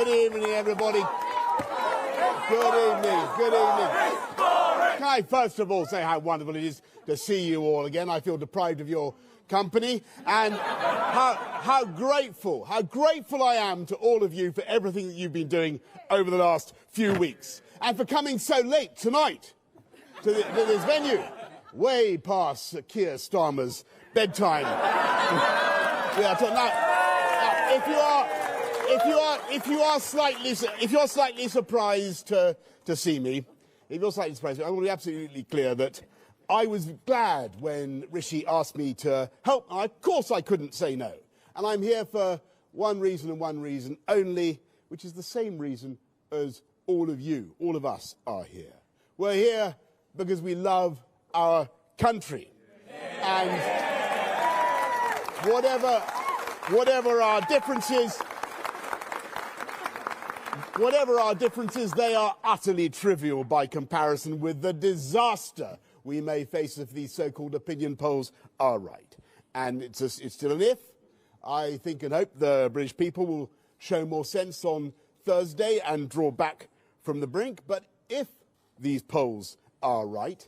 Good evening, everybody. Good evening. Good evening. Can I first of all say how wonderful it is to see you all again? I feel deprived of your company, and how grateful I am to all of you for everything that you've been doing over the last few weeks, and for coming so late tonight to this venue, way past Keir Starmer's bedtime. Yeah, so now, if you are slightly surprised to see me, I want to be absolutely clear that I was glad when Rishi asked me to help. Of course, I couldn't say no, and I'm here for one reason and one reason only, which is the same reason as all of us are here. We're here because we love our country, and whatever our differences, they are utterly trivial by comparison with the disaster we may face if these so-called opinion polls are right. And it's still an if. I think and hope the British people will show more sense on Thursday and draw back from the brink. But if these polls are right,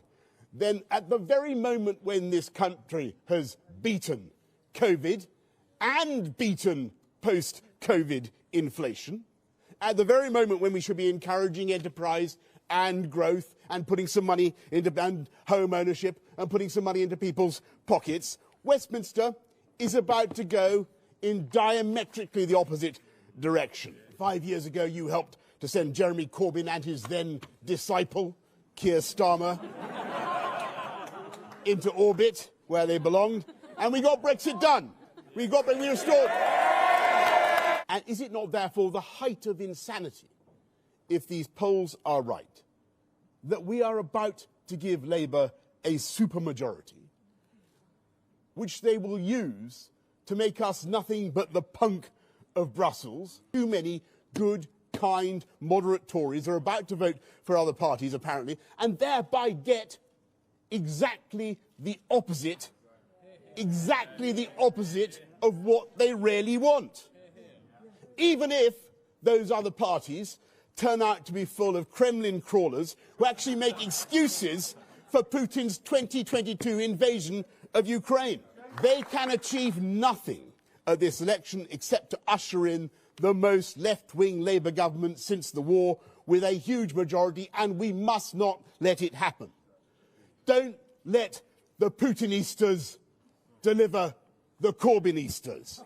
then at the very moment when this country has beaten COVID and beaten post-COVID inflation, at the very moment when we should be encouraging enterprise and growth and putting some money into home ownership and putting some money into people's pockets, Westminster is about to go in diametrically the opposite direction. 5 years ago, you helped to send Jeremy Corbyn and his then disciple, Keir Starmer, into orbit where they belonged, and we got Brexit done. We restored. And is it not therefore the height of insanity, if these polls are right, that we are about to give Labour a supermajority, which they will use to make us nothing but the punk of Brussels? Too many good, kind, moderate Tories are about to vote for other parties, apparently, and thereby get exactly the opposite of what they really want. Even if those other parties turn out to be full of Kremlin crawlers who actually make excuses for Putin's 2022 invasion of Ukraine. They can achieve nothing at this election except to usher in the most left-wing Labour government since the war with a huge majority, and we must not let it happen. Don't let the Putinistas deliver the Corbynistas.